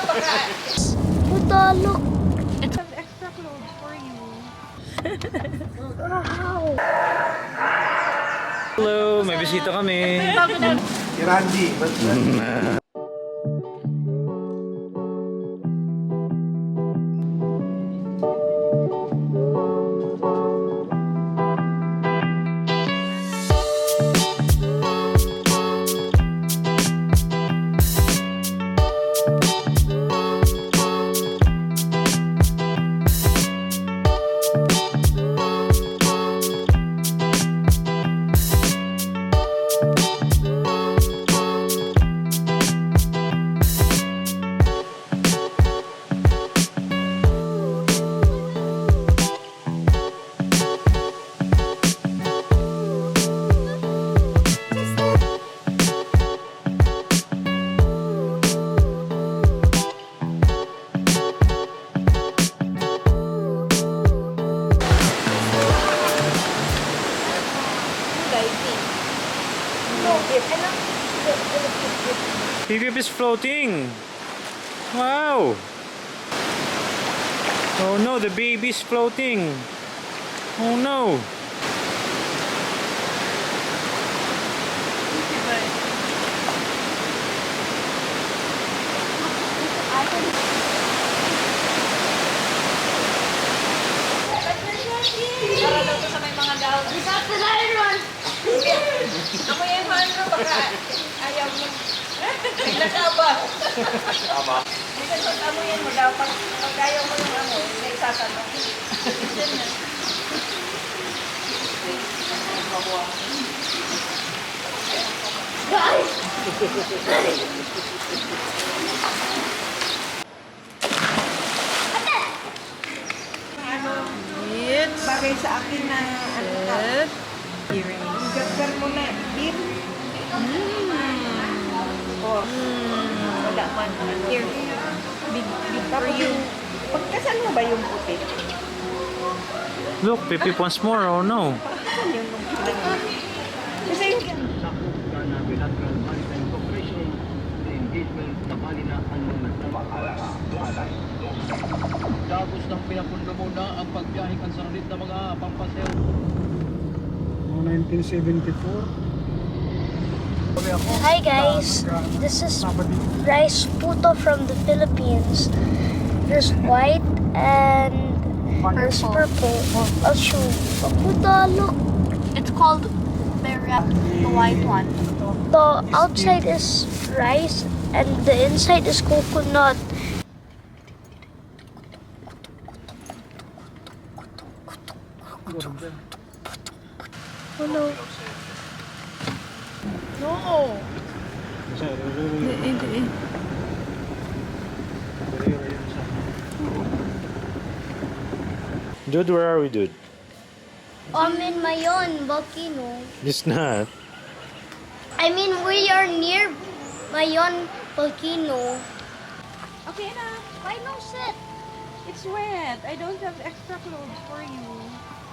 Puta, look. It's an extra clothes for you. Wow. Hello, may bisita kami. Si Randy. PPP is floating. Wow. Oh no, the baby's floating. Oh no. Para daw to sa may mga daw. Amoy yung manro baka ayaw mo. Naglakaba. Tama. Minsan pag amoyin mo daw, pag ayaw mo yung amoy, may isasanong. Minsan na. Bagay sa akin na ano ka. Earrings. Gagawin mo na beef. Oh. Wala man. Here. Big for you. Pagkasan mo ba yung puti? Look, PPP once more. Oh no. Pagkasan yung pinag- Kasi yung Sakupkan na bilateral maritime cooperation sa engagement na bali na anong nagpapakalas. Tapos nang pinapundo muna ang pagbiyahe kan sa na mga pampaseo. 1974. Hi guys, this is rice puto from the Philippines. There's white and there's purple. I'll show you. Oh, puta, look. It's called berry, the white one. The outside is rice and the inside is coconut. Oh no. No. Dude, where are we, dude? I'm in Mayon volcano. It's not. I mean, we are near Mayon volcano. okay na. Why no sit? It's wet. I don't have extra clothes for you.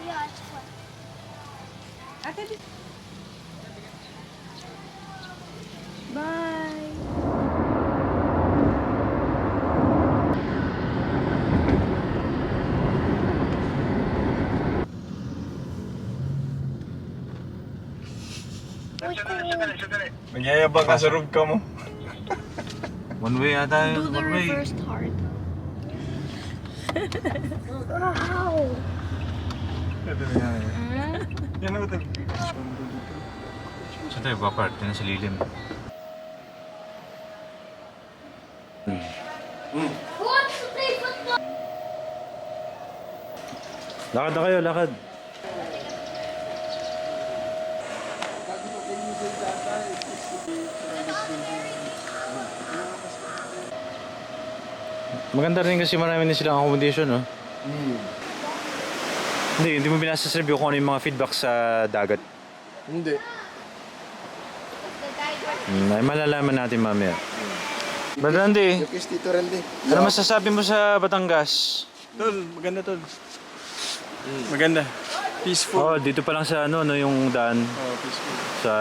Yeah, it's fun. Ate, bye. Manyayabang ka sa room ka mo. One way ata. Do the reversed heart. Wow. Yan na ito. Saan tayo ba-park? Yan sa lilim. What's the play football? Lakad na kayo, lakad. Maganda rin kasi marami na silang accommodation, no? Hindi mo binasa sa review kung ano yung mga feedback sa dagat. Hindi. Ay, malalaman natin mamaya. Randy, Yung kis Tito Randy. ano masasabi mo sa Batangas? Tol, maganda tol. Maganda. Peaceful. Oh, dito pa lang sa ano, no, yung daan Oh, peaceful. sa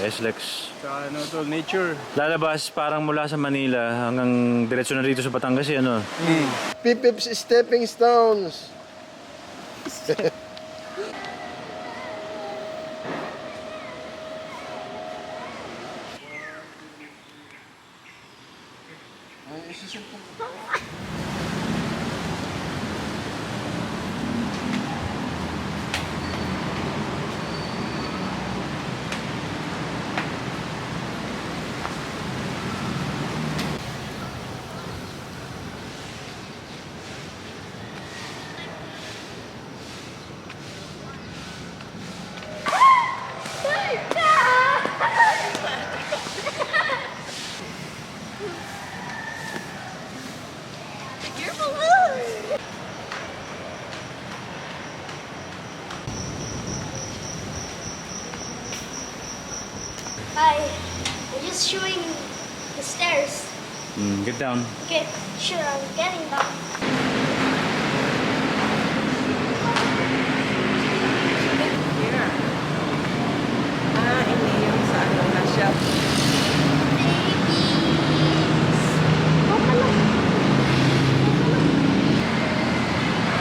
SLEX. Sa ano to, nature. Lalabas parang mula sa Manila hanggang diretso na dito sa Batangas, eh, ano? Pipip's stepping stones. Hi. I'm just showing the stairs. Get down. Okay, sure, I'm getting down. Here. Hindi yung sa ano na shelf.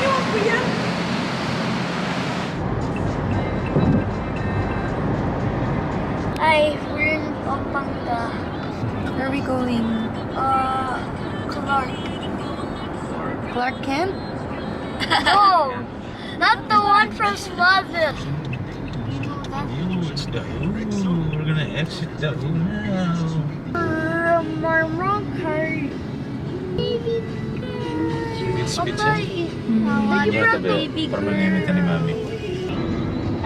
Ewan ko yan. Hi, we're in Pampanga. Where are we going? Clark. Clark Kent? No, not the one from Smallville. It's the O. We're gonna exit the O now. Baby It's girl. Did you brought baby girl? ni Mami.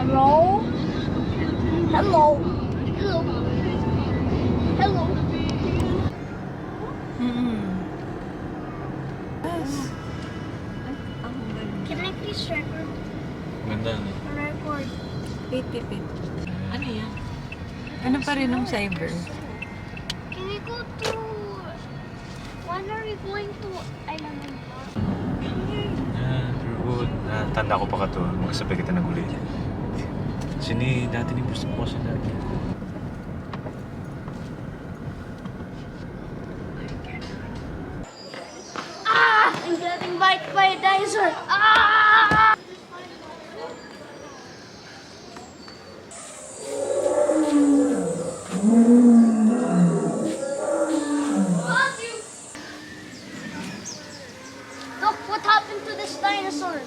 Hello? Hello? Hello? Hello? Can I please record? Ganda, no? Record. Wait. Ano yan? Ano pa rin ng cyber? Can we go to... When are we going to Island Park? We're good. Tanda ko pa ka to. Magkasabay kita nag-uli. Dati ni gusto ko kasi dati. I'm getting bite by a dinosaur. Ah! Look what happened to this dinosaur.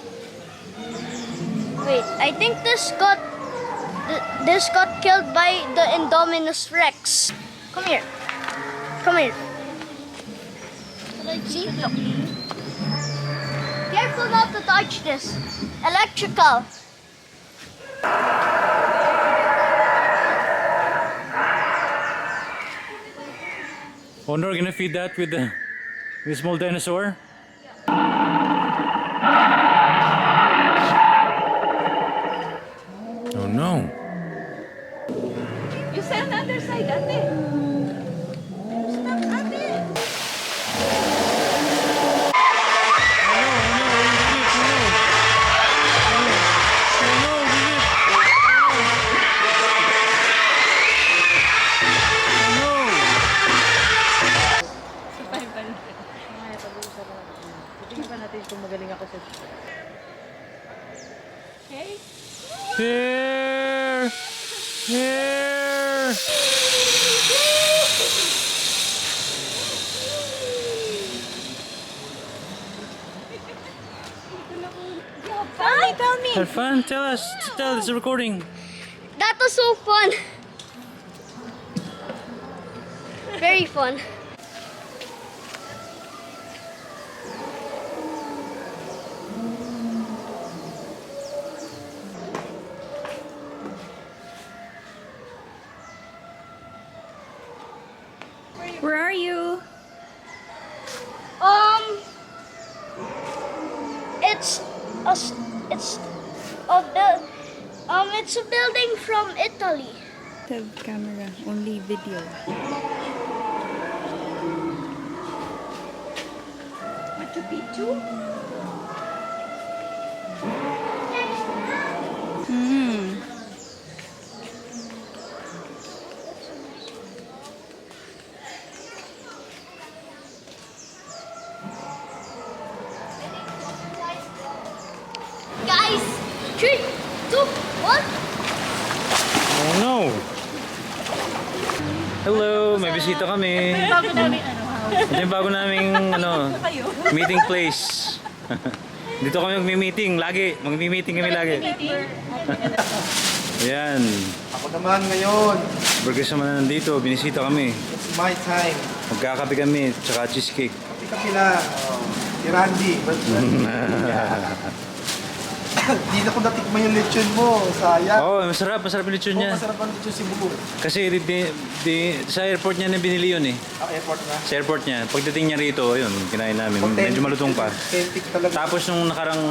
Wait, I think this got killed by the Indominus Rex. Come here. Come here. See? Look. Careful not to touch this. Electrical. Honor, gonna feed that with the small dinosaur? Oh no. You stand on the other side, ate. Stop, ate. Here! Here! Tell me. Have fun? Tell us. Tell us. It's a recording. That was so fun. Very fun. Where are you? It's a building from Italy. The camera, only video. Machu Picchu? may bisita kami. Bago namin ano, house. Ito yung bago naming Kayo. meeting place. Dito kami magmi-meeting lagi. Magmi-meeting kami lagi. Ayan. Ako naman ngayon. Burgers naman nandito. Binisita kami. It's my time. Magkakape kami. Tsaka cheesecake. Kapi lang. Si Randy. Di na ko natikman yung lechon mo. Sayang. Oh, masarap. Masarap yung lechon niya. Masarap ang lechon Cebu. Kasi sa airport niya na binili yun eh. Airport na. Sa airport niya. Pagdating niya rito, yun, kinain namin. Medyo malutong pa. Authentic talaga. Tapos nung nakarang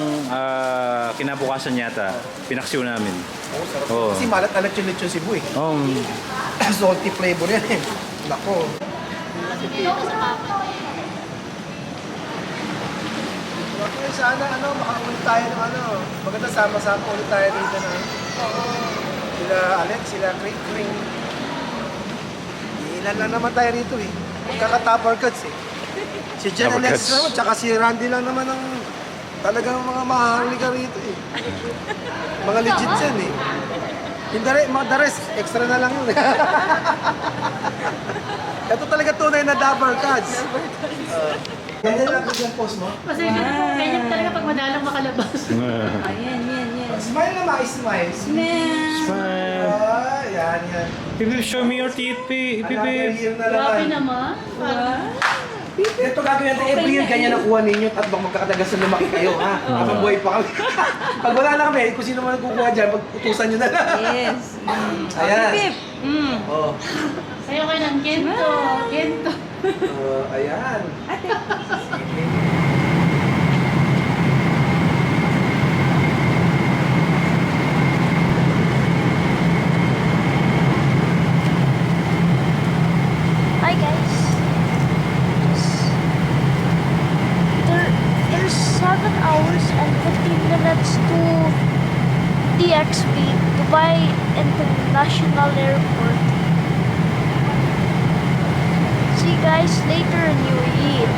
kinabukasan yata, pinaksiw namin. Oo, sarap. Oo. Kasi malat-alat yung lechon Cebu eh. Oh, Salty flavor yan eh. Nako. Okay, sana makaulit tayo ng maganda sama-sama ulit tayo dito na. Sila Alex, sila Kring. Ilan lang naman tayo rito eh. Magkaka-topper cuts eh. Si Jen Topper Alex cuts. naman, tsaka si Randy lang naman ang talagang mga mahahaliga rito eh. Mga legit yan eh. Yung the rest, extra na lang yun eh. Ito talaga tunay na Dapper Cuts. Ganyan lang yung post mo. Pasensya na po, ganyan talaga pag madalang makalabas. Ayan, yan. Smile na smile. smile. Yan. Pipip, show me your teeth, Another Pipip. year na Grabe naman. naman. Ito gagawin natin every year, ganyan nakuha ninyo at baka magkakadagas na lumaki kayo, ha? Habang buhay pa kami. Pag wala na kami, kung sino man nagkukuha dyan, pag-utusan nyo na lang. Yes. Ayan. Pip. Oh. Sayo kayo ng gento. Gento. Ayan. Hi guys. There's 7 hours and 15 minutes to DXB, Dubai International Airport. See you guys later in UAE.